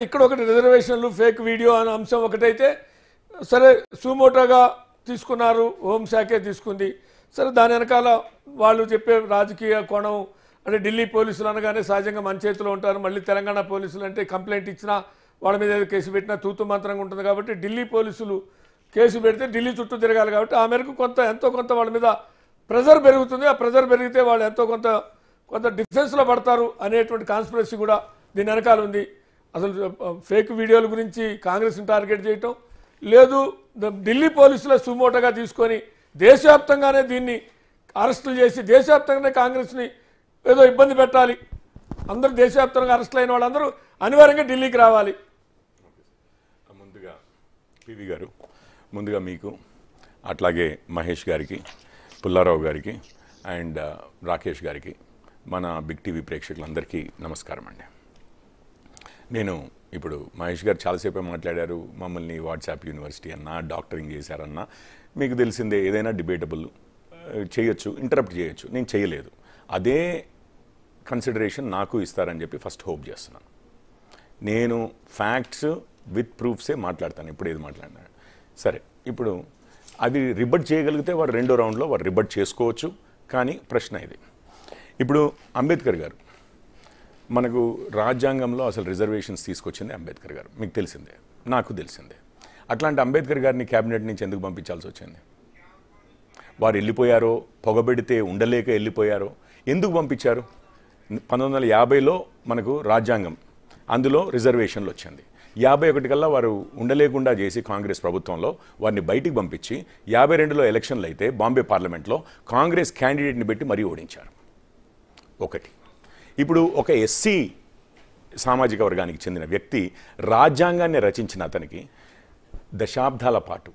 ఇక్కడ ఒకటి రిజర్వేషన్లు ఫేక్ వీడియో అనే అంశం ఒకటైతే సరే సుమోటోగా తీసుకున్నారు, హోంశాఖే తీసుకుంది. సరే దాని వెనకాల వాళ్ళు చెప్పే రాజకీయ కోణం అంటే ఢిల్లీ పోలీసులు అనగానే సహజంగా మన చేతిలో ఉంటారు. మళ్ళీ తెలంగాణ పోలీసులు అంటే కంప్లైంట్ ఇచ్చినా వాళ్ళ మీద ఏదో కేసు పెట్టినా తూతు మంత్రంగా ఉంటుంది. కాబట్టి ఢిల్లీ పోలీసులు కేసు పెడితే ఢిల్లీ చుట్టూ తిరగాలి. కాబట్టి ఆ మేరకు ఎంతో కొంత వాళ్ళ మీద ప్రెజర్ పెరుగుతుంది. ఆ ప్రెజర్ పెరిగితే వాళ్ళు ఎంతో కొంత డిఫెన్స్లో పడతారు అనేటువంటి కాన్స్పిరసీ కూడా దీని వెనకాల ఉంది. అసలు ఫేక్ వీడియోల గురించి కాంగ్రెస్ని టార్గెట్ చేయటం లేదు, ఢిల్లీ పోలీసుల సుమోటోగా తీసుకొని దేశవ్యాప్తంగానే దీన్ని అరెస్టులు చేసి దేశవ్యాప్తంగానే కాంగ్రెస్ని ఏదో ఇబ్బంది పెట్టాలి, అందరూ దేశవ్యాప్తంగా అరెస్టులు అయిన వాళ్ళందరూ అనివార్యంగా ఢిల్లీకి రావాలి. ముందుగా పివి గారు, ముందుగా మీకు అట్లాగే మహేష్ గారికి, పుల్లారావు గారికి అండ్ రాకేష్ గారికి, మన బిగ్ టీవీ ప్రేక్షకులందరికీ నమస్కారం అండి. నేను ఇప్పుడు మహేష్ గారు చాలాసేపే మాట్లాడారు, మమ్మల్ని వాట్సాప్ యూనివర్సిటీ అన్నా, డాక్టరింగ్ చేశారన్నా. మీకు తెలిసిందే, ఏదైనా డిబేటబుల్ చేయొచ్చు, ఇంటరప్ట్ చేయొచ్చు. నేను చేయలేదు. అదే కన్సిడరేషన్ నాకు ఇస్తారని చెప్పి ఫస్ట్ హోప్ చేస్తున్నాను. నేను ఫ్యాక్ట్స్ విత్ ప్రూఫ్సే మాట్లాడతాను, ఇప్పుడు ఏది మాట్లాడినా సరే. ఇప్పుడు అది రిబట్ చేయగలిగితే వారు రెండో రౌండ్లో వారు రిబట్ చేసుకోవచ్చు. కానీ ప్రశ్న ఇది, ఇప్పుడు అంబేద్కర్ గారు మనకు రాజ్యాంగంలో అసలు రిజర్వేషన్స్ తీసుకొచ్చింది అంబేద్కర్ గారు, మీకు తెలిసిందే, నాకు తెలిసిందే. అట్లాంటి అంబేద్కర్ గారిని క్యాబినెట్ నుంచి ఎందుకు పంపించాల్సి వచ్చింది? వారు వెళ్ళిపోయారో, పొగబెడితే ఉండలేక వెళ్ళిపోయారో, ఎందుకు పంపించారు? 1950లో మనకు రాజ్యాంగం, అందులో రిజర్వేషన్లు వచ్చింది. 51 కల్లా వారు ఉండలేకుండా చేసి కాంగ్రెస్ ప్రభుత్వంలో వారిని బయటికి పంపించి 52లో ఎలక్షన్లు అయితే బాంబే పార్లమెంట్లో కాంగ్రెస్ క్యాండిడేట్ని పెట్టి మరీ ఓడించారు. ఒకటి. ఇప్పుడు ఒక ఎస్సీ సామాజిక వర్గానికి చెందిన వ్యక్తి రాజ్యాంగాన్ని రచించిన అతనికి దశాబ్దాల పాటు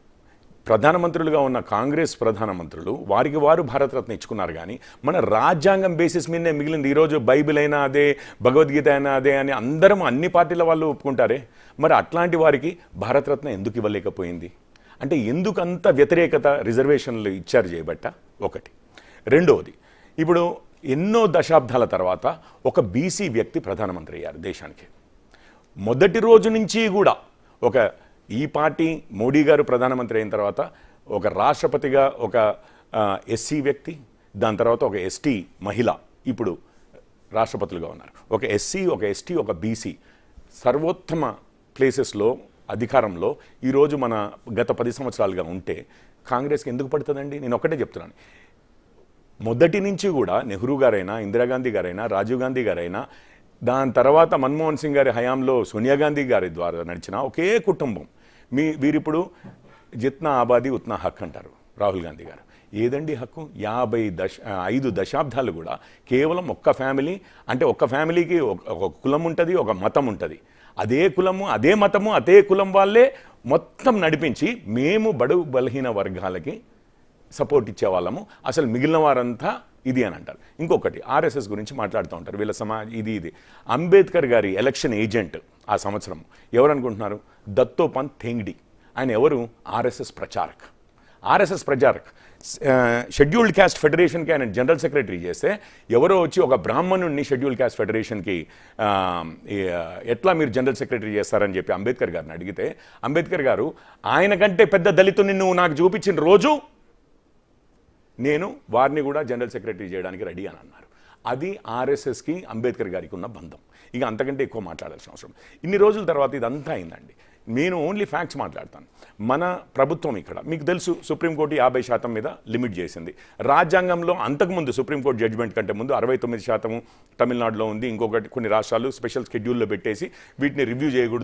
ప్రధానమంత్రులుగా ఉన్న కాంగ్రెస్ ప్రధానమంత్రులు వారికి వారు భారతరత్న ఇచ్చుకున్నారు. కానీ మన రాజ్యాంగం బేసిస్ మీదనే మిగిలింది. ఈరోజు బైబిల్ అయినా అదే, భగవద్గీత అయినా అదే అని అందరం అన్ని పార్టీల వాళ్ళు ఒప్పుకుంటారే. మరి అట్లాంటి వారికి భారతరత్న ఎందుకు ఇవ్వలేకపోయింది? అంటే ఎందుకు అంత వ్యతిరేకత రిజర్వేషన్లు ఇచ్చారు చేయబట్ట? ఒకటి. రెండవది, ఇప్పుడు ఎన్నో దశాబ్దాల తర్వాత ఒక బీసీ వ్యక్తి ప్రధానమంత్రి అయ్యారు దేశానికి. మొదటి రోజు నుంచి కూడా ఒక ఈ పార్టీ మోడీ గారు ప్రధానమంత్రి అయిన తర్వాత ఒక రాష్ట్రపతిగా ఒక ఎస్సీ వ్యక్తి, దాని తర్వాత ఒక ఎస్టీ మహిళ ఇప్పుడు రాష్ట్రపతులుగా ఉన్నారు. ఒక ఎస్సీ, ఒక ఎస్టీ, ఒక బీసీ సర్వోత్తమ ప్లేసెస్లో అధికారంలో ఈరోజు మన గత 10 సంవత్సరాలుగా ఉంటే కాంగ్రెస్కి ఎందుకు పడుతుందండి? నేను ఒకటే చెప్తున్నాను. మొదటి నుంచి కూడా నెహ్రూ గారైనా, ఇందిరాగాంధీ గారైనా, రాజీవ్ గాంధీ గారైనా, దాని తర్వాత మన్మోహన్ సింగ్ గారి హయాంలో సోనియా గాంధీ గారి ద్వారా నడిచిన ఒకే కుటుంబం. వీరిప్పుడు జిత్నా ఆబాదీ ఉత్నా హక్ అంటారు రాహుల్ గాంధీ గారు. ఏదండి హక్కు? 5 దశాబ్దాలు కూడా కేవలం ఒక్క ఫ్యామిలీ, అంటే ఒక్క ఫ్యామిలీకి ఒక కులం ఉంటుంది, ఒక మతం ఉంటుంది. అదే కులము, అదే మతము, అదే కులం వాళ్ళే మొత్తం నడిపించి మేము బడుగు బలహీన వర్గాలకి సపోర్ట్ ఇచ్చేవాళ్ళము, అసలు మిగిలిన వారంతా ఇది అని అంటారు. ఇంకొకటి, ఆర్ఎస్ఎస్ గురించి మాట్లాడుతూ ఉంటారు, వీళ్ళ ఇది అంబేద్కర్ గారి ఎలక్షన్ ఏజెంట్ ఆ సంవత్సరం ఎవరు అనుకుంటున్నారు? దత్తోపంత్ థెంగ్డి. ఆయన ఎవరు? ఆర్ఎస్ఎస్ ప్రచారక్. షెడ్యూల్డ్ క్యాస్ట్ ఫెడరేషన్కి ఆయన జనరల్ సెక్రటరీ చేస్తే ఎవరో వచ్చి ఒక బ్రాహ్మణుడిని షెడ్యూల్డ్ క్యాస్ట్ ఫెడరేషన్కి ఎట్లా మీరు జనరల్ సెక్రటరీ చేస్తారని చెప్పి అంబేద్కర్ గారిని అడిగితే, అంబేద్కర్ గారు ఆయన కంటే పెద్ద దళితుని నువ్వు నాకు చూపించిన రోజు నేను వారిని కూడా జనరల్ సెక్రటరీ చేయడానికి రెడీ అని అన్నారు. అది ఆర్ఎస్ఎస్కి అంబేద్కర్ గారికి ఉన్న బంధం. ఇక అంతకంటే ఎక్కువ మాట్లాడాల్సిన అవసరం. ఇన్ని రోజుల తర్వాత ఇదంతా అయిందండి. నేను ఓన్లీ ఫ్యాక్ట్స్ మాట్లాడతాను. మన ప్రభుత్వం ఇక్కడ మీకు తెలుసు, సుప్రీంకోర్టు 50% మీద లిమిట్ చేసింది. రాజ్యాంగంలో అంతకుముందు సుప్రీంకోర్టు జడ్జిమెంట్ కంటే ముందు 69% తమిళనాడులో ఉంది. ఇంకొకటి కొన్ని రాష్ట్రాలు స్పెషల్ షెడ్యూల్లో పెట్టేసి వీటిని రివ్యూ చేయకూడదు